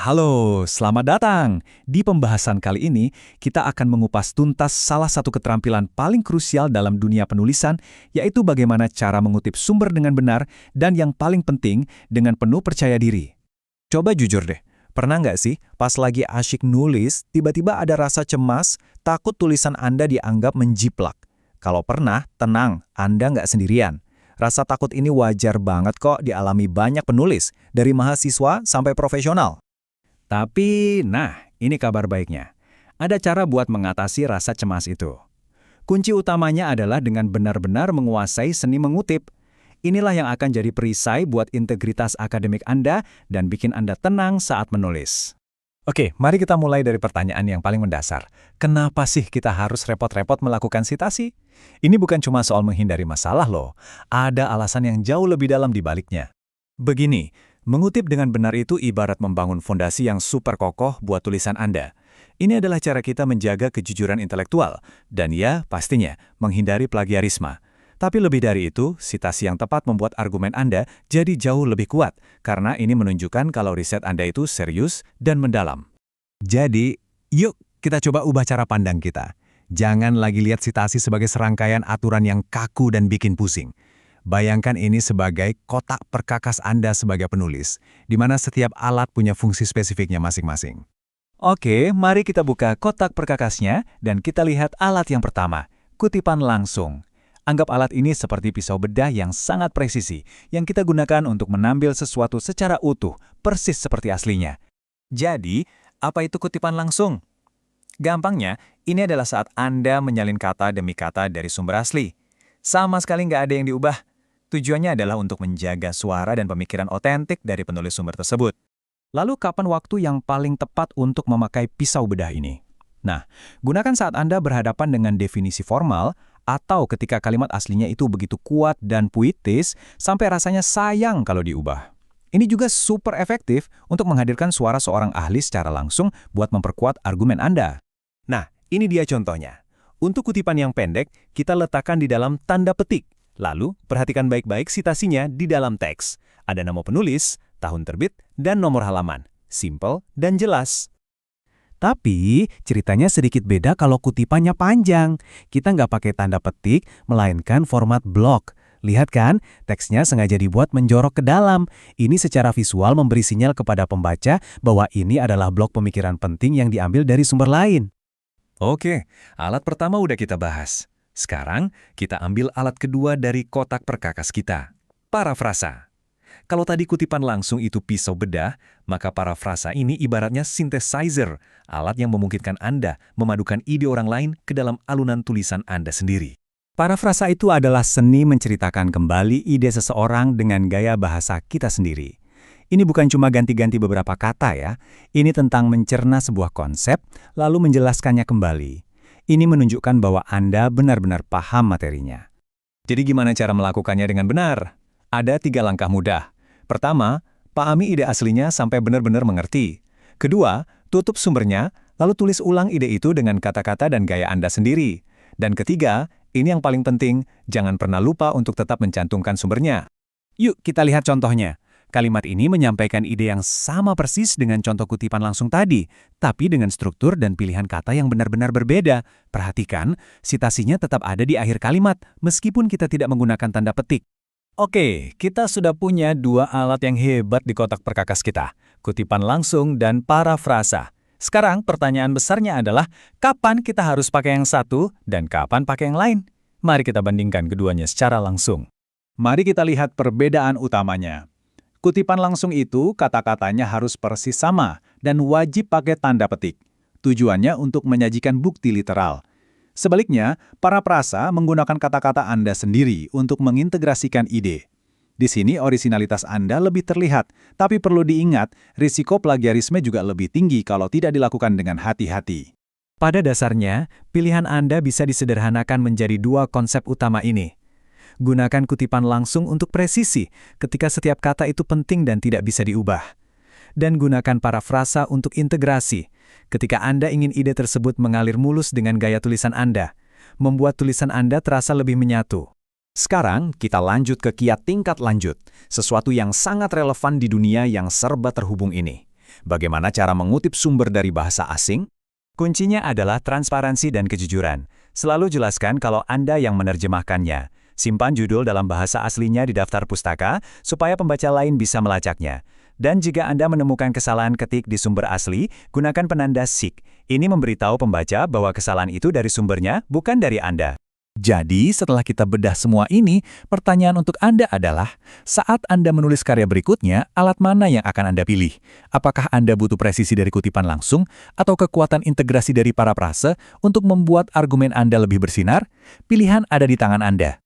Halo, selamat datang. Di pembahasan kali ini, kita akan mengupas tuntas salah satu keterampilan paling krusial dalam dunia penulisan, yaitu bagaimana cara mengutip sumber dengan benar dan yang paling penting, dengan penuh percaya diri. Coba jujur deh, pernah nggak sih pas lagi asyik nulis, tiba-tiba ada rasa cemas, takut tulisan Anda dianggap menjiplak? Kalau pernah, tenang, Anda nggak sendirian. Rasa takut ini wajar banget kok dialami banyak penulis, dari mahasiswa sampai profesional. Tapi, ini kabar baiknya. Ada cara buat mengatasi rasa cemas itu. Kunci utamanya adalah dengan benar-benar menguasai seni mengutip. Inilah yang akan jadi perisai buat integritas akademik Anda dan bikin Anda tenang saat menulis. Oke, mari kita mulai dari pertanyaan yang paling mendasar. Kenapa sih kita harus repot-repot melakukan sitasi? Ini bukan cuma soal menghindari masalah loh. Ada alasan yang jauh lebih dalam di baliknya. Begini, mengutip dengan benar itu ibarat membangun fondasi yang super kokoh buat tulisan Anda. Ini adalah cara kita menjaga kejujuran intelektual, dan ya, pastinya, menghindari plagiarisme. Tapi lebih dari itu, sitasi yang tepat membuat argumen Anda jadi jauh lebih kuat, karena ini menunjukkan kalau riset Anda itu serius dan mendalam. Jadi, yuk kita coba ubah cara pandang kita. Jangan lagi lihat sitasi sebagai serangkaian aturan yang kaku dan bikin pusing. Bayangkan ini sebagai kotak perkakas Anda sebagai penulis, di mana setiap alat punya fungsi spesifiknya masing-masing. Oke, mari kita buka kotak perkakasnya dan kita lihat alat yang pertama, kutipan langsung. Anggap alat ini seperti pisau bedah yang sangat presisi, yang kita gunakan untuk menambil sesuatu secara utuh, persis seperti aslinya. Jadi, apa itu kutipan langsung? Gampangnya, ini adalah saat Anda menyalin kata demi kata dari sumber asli. Sama sekali nggak ada yang diubah. Tujuannya adalah untuk menjaga suara dan pemikiran otentik dari penulis sumber tersebut. Lalu kapan waktu yang paling tepat untuk memakai pisau bedah ini? Nah, gunakan saat Anda berhadapan dengan definisi formal atau ketika kalimat aslinya itu begitu kuat dan puitis sampai rasanya sayang kalau diubah. Ini juga super efektif untuk menghadirkan suara seorang ahli secara langsung buat memperkuat argumen Anda. Nah, ini dia contohnya. Untuk kutipan yang pendek, kita letakkan di dalam tanda petik. Lalu, perhatikan baik-baik sitasinya di dalam teks. Ada nama penulis, tahun terbit, dan nomor halaman. Simple dan jelas. Tapi, ceritanya sedikit beda kalau kutipannya panjang. Kita nggak pakai tanda petik, melainkan format blok. Lihat kan, teksnya sengaja dibuat menjorok ke dalam. Ini secara visual memberi sinyal kepada pembaca bahwa ini adalah blok pemikiran penting yang diambil dari sumber lain. Oke, alat pertama udah kita bahas. Sekarang, kita ambil alat kedua dari kotak perkakas kita, parafrasa. Kalau tadi kutipan langsung itu pisau bedah, maka parafrasa ini ibaratnya synthesizer, alat yang memungkinkan Anda memadukan ide orang lain ke dalam alunan tulisan Anda sendiri. Parafrasa itu adalah seni menceritakan kembali ide seseorang dengan gaya bahasa kita sendiri. Ini bukan cuma ganti-ganti beberapa kata ya, ini tentang mencerna sebuah konsep, lalu menjelaskannya kembali. Ini menunjukkan bahwa Anda benar-benar paham materinya. Jadi gimana cara melakukannya dengan benar? Ada 3 langkah mudah. Pertama, pahami ide aslinya sampai benar-benar mengerti. Kedua, tutup sumbernya, lalu tulis ulang ide itu dengan kata-kata dan gaya Anda sendiri. Dan ketiga, ini yang paling penting, jangan pernah lupa untuk tetap mencantumkan sumbernya. Yuk kita lihat contohnya. Kalimat ini menyampaikan ide yang sama persis dengan contoh kutipan langsung tadi, tapi dengan struktur dan pilihan kata yang benar-benar berbeda. Perhatikan, sitasinya tetap ada di akhir kalimat, meskipun kita tidak menggunakan tanda petik. Oke, kita sudah punya 2 alat yang hebat di kotak perkakas kita, kutipan langsung dan parafrasa. Sekarang pertanyaan besarnya adalah, kapan kita harus pakai yang satu dan kapan pakai yang lain? Mari kita bandingkan keduanya secara langsung. Mari kita lihat perbedaan utamanya. Kutipan langsung itu kata-katanya harus persis sama dan wajib pakai tanda petik. Tujuannya untuk menyajikan bukti literal. Sebaliknya, parafrasa menggunakan kata-kata Anda sendiri untuk mengintegrasikan ide. Di sini orisinalitas Anda lebih terlihat, tapi perlu diingat, risiko plagiarisme juga lebih tinggi kalau tidak dilakukan dengan hati-hati. Pada dasarnya, pilihan Anda bisa disederhanakan menjadi 2 konsep utama ini. Gunakan kutipan langsung untuk presisi, ketika setiap kata itu penting dan tidak bisa diubah. Dan gunakan parafrasa untuk integrasi, ketika Anda ingin ide tersebut mengalir mulus dengan gaya tulisan Anda, membuat tulisan Anda terasa lebih menyatu. Sekarang, kita lanjut ke kiat tingkat lanjut, sesuatu yang sangat relevan di dunia yang serba terhubung ini. Bagaimana cara mengutip sumber dari bahasa asing? Kuncinya adalah transparansi dan kejujuran. Selalu jelaskan kalau Anda yang menerjemahkannya. Simpan judul dalam bahasa aslinya di daftar pustaka, supaya pembaca lain bisa melacaknya. Dan jika Anda menemukan kesalahan ketik di sumber asli, gunakan penanda SIG. Ini memberitahu pembaca bahwa kesalahan itu dari sumbernya, bukan dari Anda. Jadi, setelah kita bedah semua ini, pertanyaan untuk Anda adalah, saat Anda menulis karya berikutnya, alat mana yang akan Anda pilih? Apakah Anda butuh presisi dari kutipan langsung, atau kekuatan integrasi dari para prase untuk membuat argumen Anda lebih bersinar? Pilihan ada di tangan Anda.